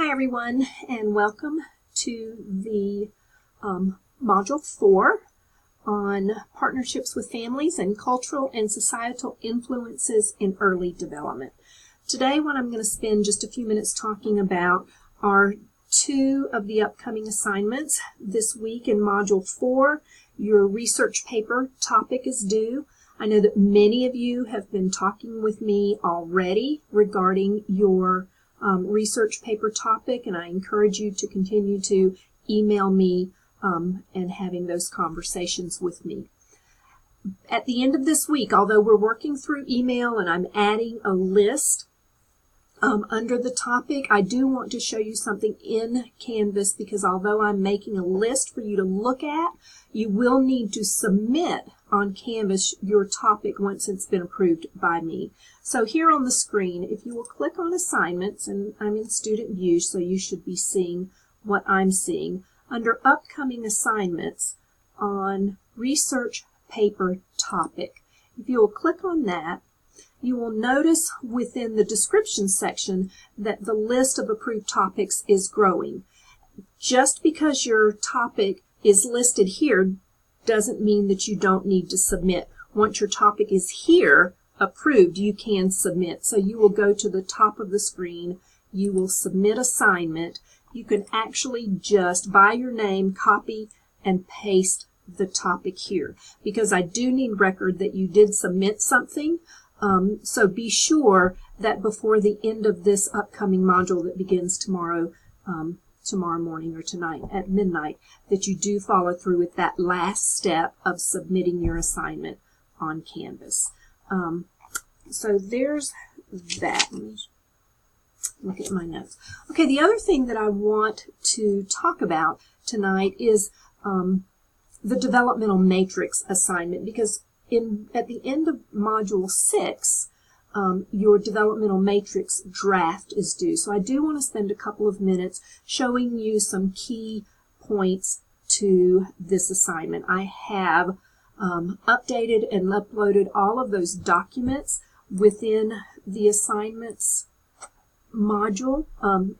Hi everyone, and welcome to the Module 4 on partnerships with families and cultural and societal influences in early development. Today what I'm going to spend just a few minutes talking about are two of the upcoming assignments this week in Module 4. Your research paper topic is due. I know that many of you have been talking with me already regarding your research paper topic, and I encourage you to continue to email me and having those conversations with me. At the end of this week, although we're working through email and I'm adding a list under the topic, I do want to show you something in Canvas, because although I'm making a list for you to look at, you will need to submit on Canvas your topic once it's been approved by me. So here on the screen, if you will click on assignments, and I'm in student view, so you should be seeing what I'm seeing. Under upcoming assignments on research paper topic, if you will click on that, you will notice within the description section that the list of approved topics is growing. Just because your topic is listed here doesn't mean that you don't need to submit. Once your topic is here approved, you can submit. So you will go to the top of the screen, you will submit assignment. You can actually just, by your name, copy and paste the topic here, because I do need record that you did submit something. So be sure that before the end of this upcoming module that begins tomorrow morning or tonight at midnight, that you do follow through with that last step of submitting your assignment on Canvas. So there's that. Let me look at my notes. Okay, the other thing that I want to talk about tonight is the developmental matrix assignment, because at the end of Module 6, your developmental matrix draft is due. So I do want to spend a couple of minutes showing you some key points to this assignment. I have updated and uploaded all of those documents within the assignments module,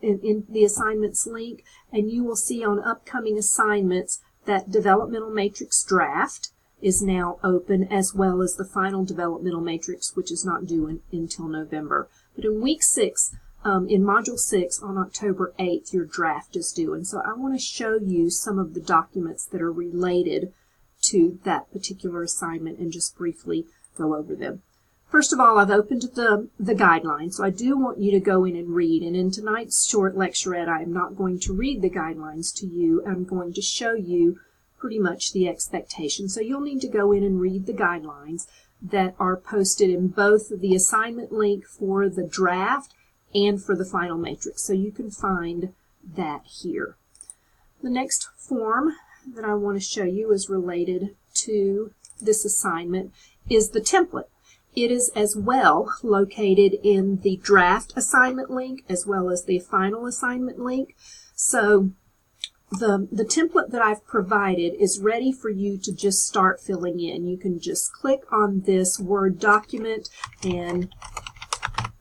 in the assignments link, and you will see on upcoming assignments that developmental matrix draft is now open, as well as the final developmental matrix, which is not due until November. But in week 6, in Module 6, on October 8th, your draft is due. And so I want to show you some of the documents that are related to that particular assignment and just briefly go over them. First of all, I've opened the guidelines, so I do want you to go in and read. And in tonight's short lecturette, I am not going to read the guidelines to you. I'm going to show you pretty much the expectation. So you'll need to go in and read the guidelines that are posted in both the assignment link for the draft and for the final matrix. So you can find that here. The next form that I want to show you is related to this assignment is the template. It is as well located in the draft assignment link as well as the final assignment link. So the template that I've provided is ready for you to just start filling in. You can just click on this Word document and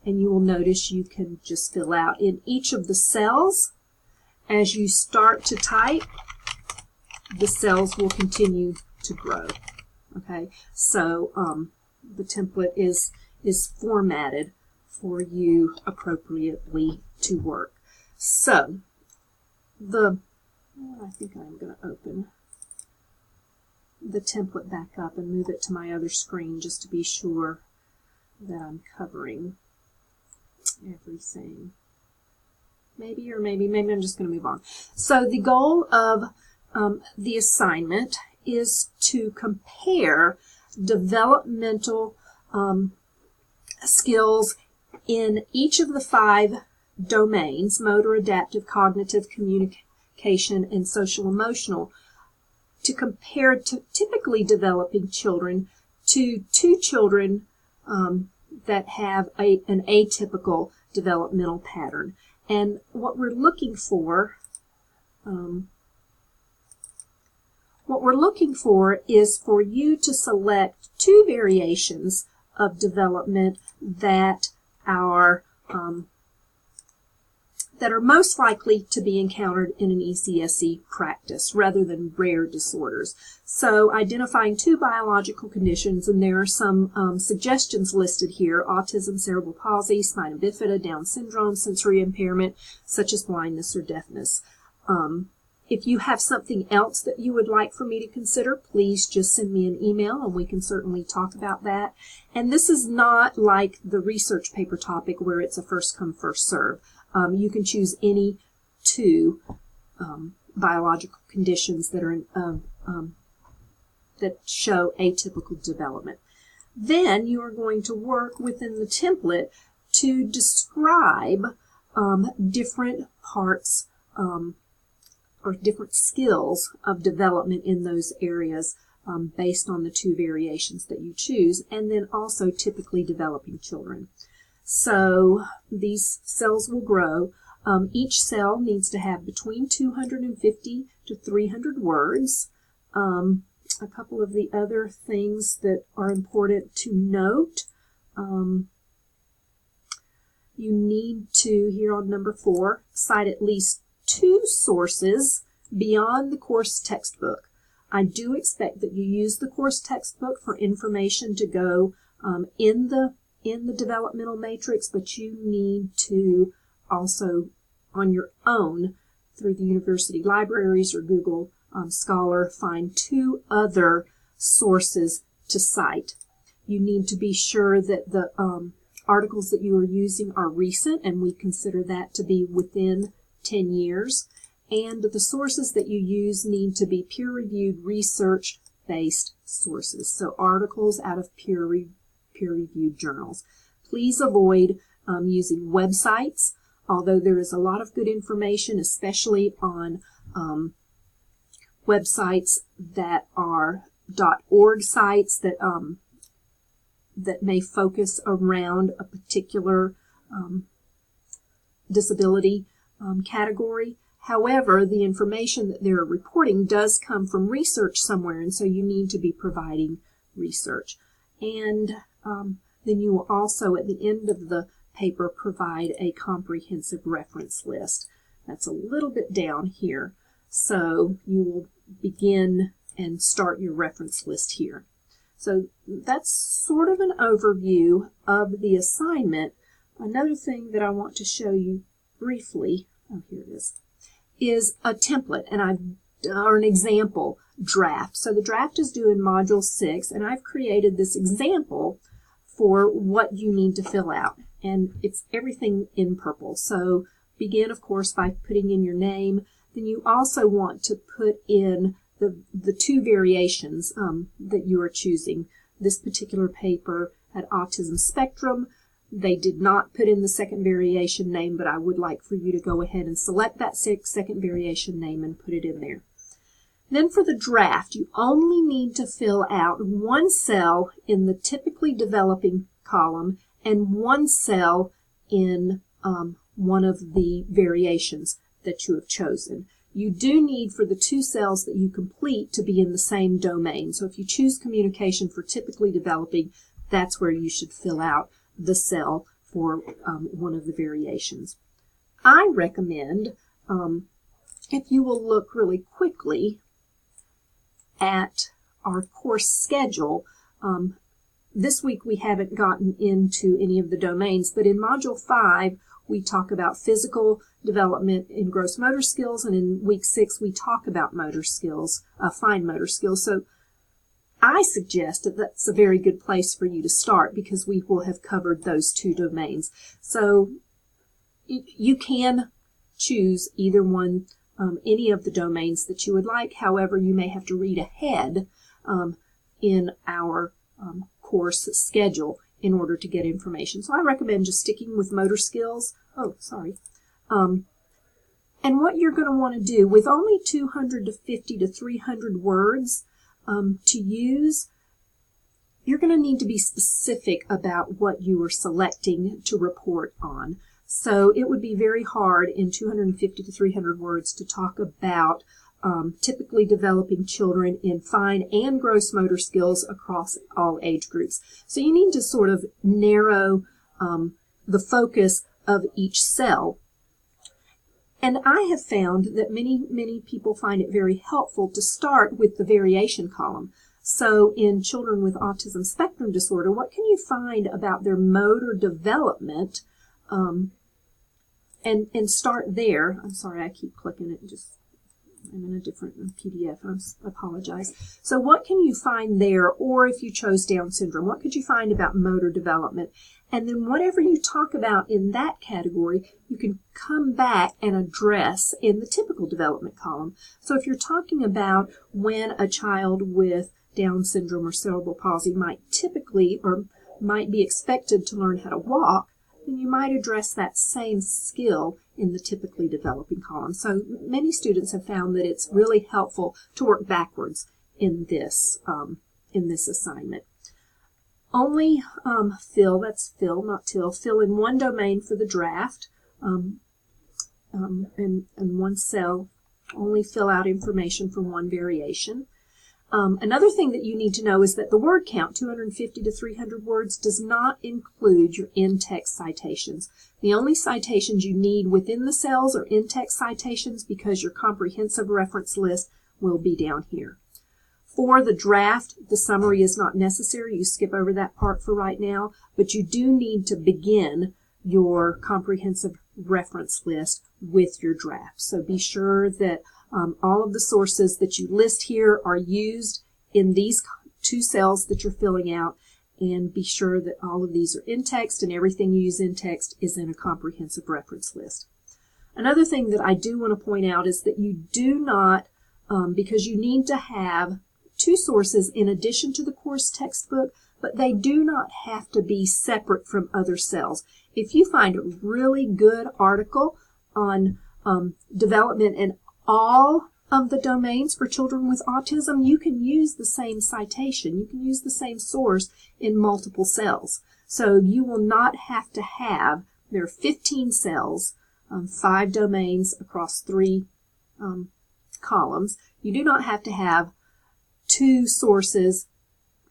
you will notice you can just fill out in each of the cells. As you start to type, the cells will continue to grow. Okay, so the template is formatted for you appropriately to work. So I think I'm going to open the template back up and move it to my other screen just to be sure that I'm covering everything. Maybe I'm just going to move on. So the goal of the assignment is to compare developmental skills in each of the 5 domains: motor, adaptive, cognitive, communication, and social emotional, to compare to typically developing children to 2 children that have an atypical developmental pattern. And what we're looking for is for you to select 2 variations of development that are that are most likely to be encountered in an ECSE practice rather than rare disorders. So identifying 2 biological conditions, and there are some suggestions listed here: autism, cerebral palsy, spina bifida, Down syndrome, sensory impairment, such as blindness or deafness. If you have something else that you would like for me to consider, please just send me an email and we can certainly talk about that. And this is not like the research paper topic where it's a first come, first serve. You can choose any 2 biological conditions that are that show atypical development. Then you are going to work within the template to describe different parts or different skills of development in those areas based on the 2 variations that you choose, and then also typically developing children. So these cells will grow. Each cell needs to have between 250 to 300 words. A couple of the other things that are important to note. You need to, here on number 4, cite at least 2 sources beyond the course textbook. I do expect that you use the course textbook for information to go in the developmental matrix, but you need to also, on your own, through the university libraries or Google Scholar, find 2 other sources to cite. You need to be sure that the articles that you are using are recent, and we consider that to be within 10 years. And the sources that you use need to be peer-reviewed, research-based sources. So articles out of peer-reviewed journals. Please avoid using websites, although there is a lot of good information, especially on websites that are .org sites that that may focus around a particular disability category. However, the information that they're reporting does come from research somewhere, and so you need to be providing research. And then you will also, at the end of the paper, provide a comprehensive reference list. That's a little bit down here. So you will begin and start your reference list here. So that's sort of an overview of the assignment. Another thing that I want to show you briefly, oh, here it is a template, and or an example draft. So the draft is due in Module 6, and I've created this example for what you need to fill out. And it's everything in purple. So begin, of course, by putting in your name. Then you also want to put in the 2 variations that you are choosing. This particular paper had autism spectrum. They did not put in the second variation name, but I would like for you to go ahead and select that second variation name and put it in there. Then for the draft, you only need to fill out 1 cell in the typically developing column and 1 cell in one of the variations that you have chosen. You do need for the 2 cells that you complete to be in the same domain. So if you choose communication for typically developing, that's where you should fill out the cell for one of the variations. I recommend, if you will look really quickly at our course schedule, this week we haven't gotten into any of the domains, but in Module 5 we talk about physical development in gross motor skills, and in week 6 we talk about motor skills, fine motor skills. So I suggest that that's a very good place for you to start because we will have covered those 2 domains. So you can choose either one, any of the domains that you would like. However, you may have to read ahead in our course schedule in order to get information. So I recommend just sticking with motor skills. Oh, sorry. And what you're going to want to do with only 250 to 300 words to use, you're going to need to be specific about what you are selecting to report on. So it would be very hard in 250 to 300 words to talk about typically developing children in fine and gross motor skills across all age groups. So you need to sort of narrow the focus of each cell. And I have found that many people find it very helpful to start with the variation column. So in children with autism spectrum disorder, what can you find about their motor development? And start there. I'm sorry, I keep clicking it. I'm in a different PDF. I apologize. So what can you find there, or if you chose Down syndrome, what could you find about motor development? And then whatever you talk about in that category, you can come back and address in the typical development column. So if you're talking about when a child with Down syndrome or cerebral palsy might typically or might be expected to learn how to walk, then you might address that same skill in the typically developing column. So many students have found that it's really helpful to work backwards in this assignment. Only fill, that's fill, not till, fill in one domain for the draft, and one cell. Only fill out information for one variation. Another thing that you need to know is that the word count, 250 to 300 words, does not include your in-text citations. The only citations you need within the cells are in-text citations because your comprehensive reference list will be down here. For the draft, the summary is not necessary. You skip over that part for right now, but you do need to begin your comprehensive reference list with your draft. So be sure that all of the sources that you list here are used in these two cells that you're filling out, and be sure that all of these are in text and everything you use in text is in a comprehensive reference list. Another thing that I do want to point out is that you do not, because you need to have two sources in addition to the course textbook, but they do not have to be separate from other cells. If you find a really good article on development in all of the domains for children with autism, you can use the same citation. You can use the same source in multiple cells. So you will not have to have, there are 15 cells, 5 domains across 3 columns. You do not have to have 2 sources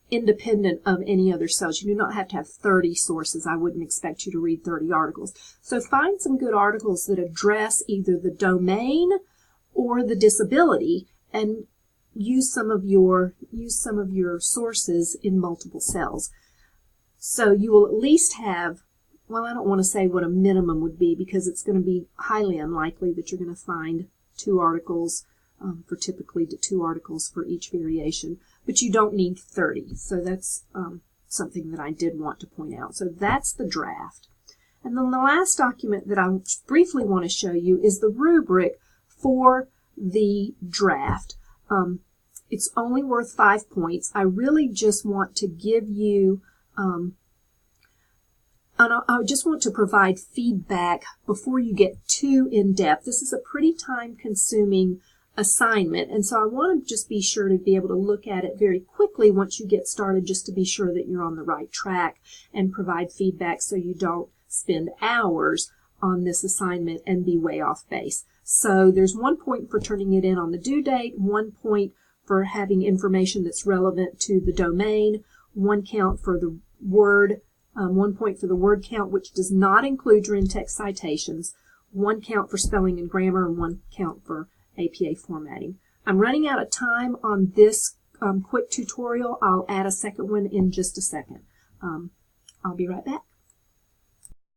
independent of any other cells. You do not have to have 30 sources. I wouldn't expect you to read 30 articles. So find some good articles that address either the domain or the disability, and use some of your sources in multiple cells. So you will at least have, well, I don't want to say what a minimum would be because it's going to be highly unlikely that you're going to find 2 articles for typically 2 articles for each variation, but you don't need 30. So that's something that I did want to point out. So that's the draft. And then the last document that I briefly want to show you is the rubric for the draft. It's only worth 5 points. I really just want to give you, I just want to provide feedback before you get too in-depth. This is a pretty time-consuming assignment, and so I want to just be sure to be able to look at it very quickly once you get started, just to be sure that you're on the right track, and provide feedback so you don't spend hours on this assignment and be way off base. So there's 1 point for turning it in on the due date, 1 point for having information that's relevant to the domain, 1 count for the word, 1 point for the word count, which does not include your in-text citations, 1 count for spelling and grammar, and 1 count for APA formatting. I'm running out of time on this quick tutorial. I'll add a second one in just a second. I'll be right back.